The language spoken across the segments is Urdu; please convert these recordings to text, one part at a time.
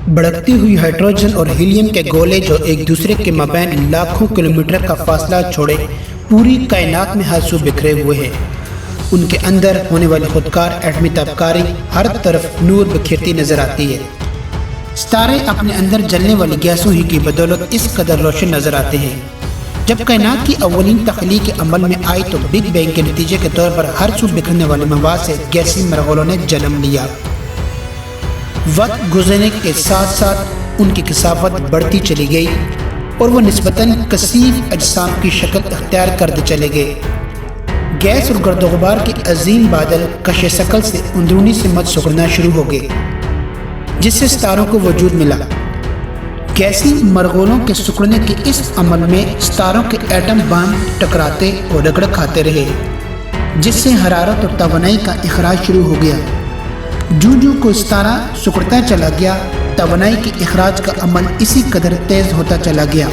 بڑھتی ہوئی ہائیڈروجن اور ہیلیم کے گولے جو ایک دوسرے کے مابین لاکھوں کلومیٹر کا فاصلہ چھوڑے پوری کائنات میں ہر سو بکھرے ہوئے ہیں۔ ان کے اندر ہونے والی خودکار ایٹمی تابکاری ہر طرف نور بکھیرتی نظر آتی ہے۔ ستارے اپنے اندر جلنے والی گیسوں ہی کی بدولت اس قدر روشن نظر آتے ہیں۔ جب کائنات کی اولین تخلیق عمل میں آئی تو بگ بینگ کے نتیجے کے طور پر ہر سو بکھرنے والے مواد سے گیسی مرغولوں نے جنم لیا۔ وقت گزرنے کے ساتھ ساتھ ان کی کثافت بڑھتی چلی گئی اور وہ نسبتاً کثیف اجسام کی شکل اختیار کرتے چلے گئے۔ گیس اور گرد و غبار کے عظیم بادل کش ثقل سے اندرونی سمت سکڑنا شروع ہو گئے، جس سے ستاروں کو وجود ملا۔ گیسی مرغولوں کے سکڑنے کے اس عمل میں ستاروں کے ایٹم بم ٹکراتے اور رگڑ کھاتے رہے، جس سے حرارت اور توانائی کا اخراج شروع ہو گیا۔ جو کوئی ستارہ سکڑتا چلا گیا، توانائی کے اخراج کا عمل اسی قدر تیز ہوتا چلا گیا۔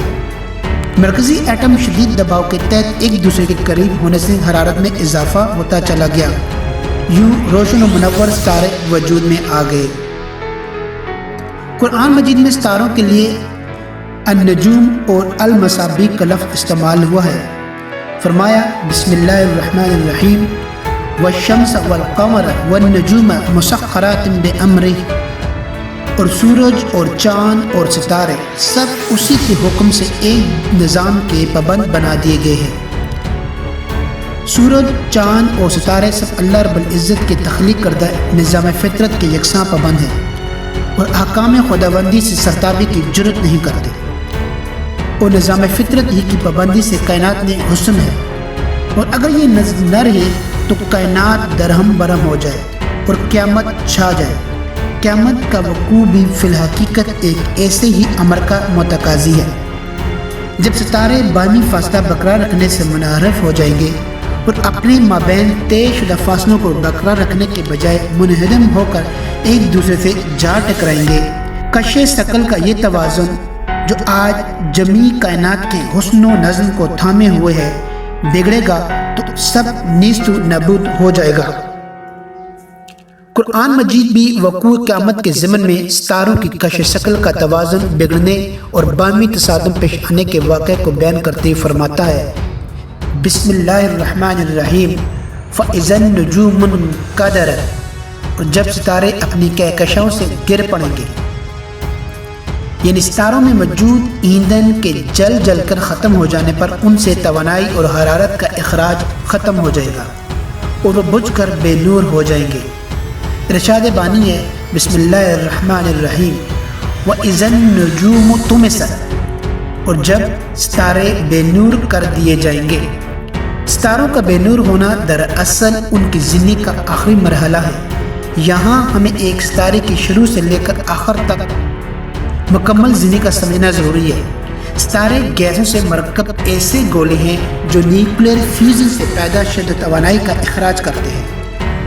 مرکزی ایٹم شدید دباؤ کے تحت ایک دوسرے کے قریب ہونے سے حرارت میں اضافہ ہوتا چلا گیا۔ یوں روشن و منور ستارے وجود میں آ گئے۔ قرآن مجید میں ستاروں کے لیے النجوم اور المصابیح کا لفظ استعمال ہوا ہے۔ فرمایا بسم اللہ الرحمن الرحیم والشمس والقمر والنجوم مسخرات بامرہ، اور سورج اور چاند اور ستارے سب اسی کے حکم سے ایک نظام کے پابند بنا دیے گئے ہیں۔ سورج، چاند اور ستارے سب اللہ رب العزت کے تخلیق کردہ نظام فطرت کے یکساں پابند ہیں اور احکام خداوندی سے سرتابی کی جرت نہیں کرتے، اور نظام فطرت ہی کی پابندی سے کائنات میں حسن ہے، اور اگر یہ نہ رہے تو کائنات درہم برہم ہو جائے اور قیامت چھا جائے۔ قیامت کا وقوع بھی فی الحقیقت ایک ایسے ہی امر کا متقاضی ہے۔ جب ستارے باہمی فاصلہ برقرار رکھنے سے منحرف ہو جائیں گے اور اپنے مابین طے شدہ فاصلوں کو برقرار رکھنے کے بجائے منہدم ہو کر ایک دوسرے سے جا ٹکرائیں گے، کش ثقل کا یہ توازن جو آج جمیع کائنات کے حسن و نظم کو تھامے ہوئے ہے، بگڑے گا تو سب نیست و نابود ہو جائے گا۔ قرآن مجید بھی وقوع قیامت کے ضمن میں ستاروں کی کش ثقل کا توازن بگڑنے اور باہمی تصادم پیش آنے کے واقعے کو بیان کرتے فرماتا ہے بسم اللہ الرحمن الرحیم فإذا النجوم انکدرت، اور جب ستارے اپنی کہکشاؤں سے گر پڑیں گے، یعنی ستاروں میں موجود ایندھن کے جل کر ختم ہو جانے پر ان سے توانائی اور حرارت کا اخراج ختم ہو جائے گا اور وہ بجھ کر بے نور ہو جائیں گے۔ ارشاد بانی ہے بسم اللہ الرحمن الرحیم وَإِذَا النُّجُومُ طُمِسَتْ، اور جب ستارے بے نور کر دیے جائیں گے۔ ستاروں کا بے نور ہونا دراصل ان کی زندگی کا آخری مرحلہ ہے۔ یہاں ہمیں ایک ستارے کی شروع سے لے کر آخر تک مکمل زندگی کا سمجھنا ضروری ہے۔ ستارے گیسوں سے مرکب ایسے گولے ہیں جو نیوکلیر فیوژن سے پیدا شدہ توانائی کا اخراج کرتے ہیں۔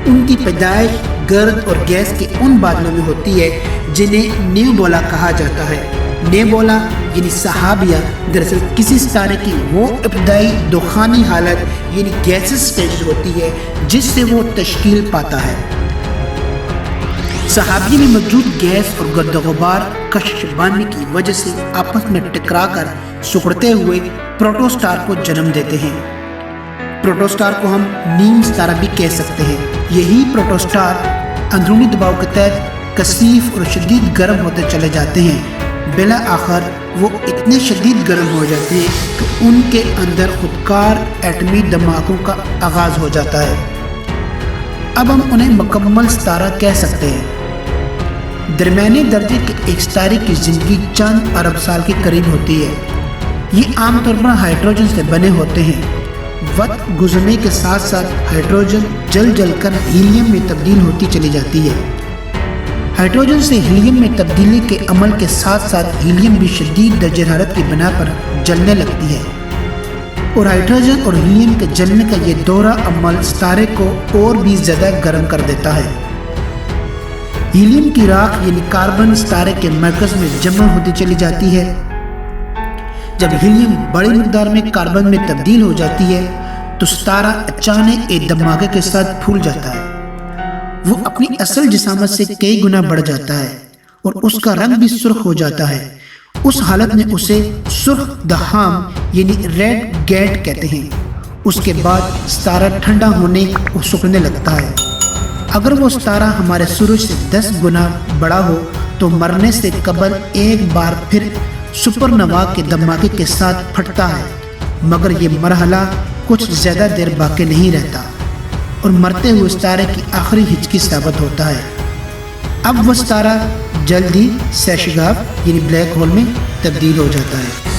ان کی پیدائش گرد اور گیس کے ان بادلوں میں ہوتی ہے جنہیں نیبولا کہا جاتا ہے۔ نیبولا یعنی سحابیہ دراصل کسی ستارے کی وہ ابتدائی دخانی حالت یعنی گیسز سٹیج ہوتی ہے جس سے وہ تشکیل پاتا ہے۔ سحابیہ میں موجود گیس اور گرد و غبار کشش باننے کی وجہ سے آپس میں ٹکرا کر سکڑتے ہوئے پروٹوسٹار کو جنم دیتے ہیں۔ پروٹوسٹار کو ہم نیم ستارہ بھی کہہ سکتے ہیں۔ یہی پروٹوسٹار اندرونی دباؤ کے تحت کثیف اور شدید گرم ہوتے چلے جاتے ہیں۔ بالآخر وہ اتنے شدید گرم ہو جاتے ہیں کہ ان کے اندر خودکار ایٹمی دھماکوں کا آغاز ہو جاتا ہے۔ اب ہم انہیں مکمل ستارہ کہہ سکتے ہیں۔ درمیانے درجے کے ایک ستارے کی زندگی چند ارب سال کے قریب ہوتی ہے۔ یہ عام طور پر ہائیڈروجن سے بنے ہوتے ہیں۔ وقت گزرنے کے ساتھ ساتھ ہائیڈروجن جل کر ہیلیم میں تبدیل ہوتی چلی جاتی ہے۔ ہائیڈروجن سے ہیلیم میں تبدیلی کے عمل کے ساتھ ساتھ ہیلیم بھی شدید درجہ حرارت کی بنا پر جلنے لگتی ہے، اور ہائیڈروجن اور ہیلیم کے جلنے کا یہ دورہ عمل ستارے کو اور بھی زیادہ گرم کر دیتا ہے۔ ہیلیم کی راکھ یعنی کاربن ستارے کے مرکز میں جمع ہوتی چلی جاتی ہے۔ جب ہیلیم بڑی مقدار میں کاربن میں تبدیل ہو جاتی ہے تو ستارہ اچانک ایک دھماکے کے ساتھ پھول جاتا ہے۔ وہ اپنی اصل جسامت سے کئی گنا بڑھ جاتا ہے اور اس کا رنگ بھی سرخ ہو جاتا ہے۔ اس حالت میں اسے سرخ دہام یعنی ریڈ گیٹ کہتے ہیں۔ اس کے بعد ستارہ ٹھنڈا ہونے اور سکڑنے لگتا ہے۔ اگر وہ ستارہ ہمارے سورج سے 10 گنا بڑا ہو تو مرنے سے قبل ایک بار پھر سپر نوا کے دھماکے کے ساتھ پھٹتا ہے، مگر یہ مرحلہ کچھ زیادہ دیر باقی نہیں رہتا اور مرتے ہوئے ستارے کی آخری ہچکی ثابت ہوتا ہے۔ اب وہ ستارہ جلد ہی سیشگاف یعنی بلیک ہول میں تبدیل ہو جاتا ہے۔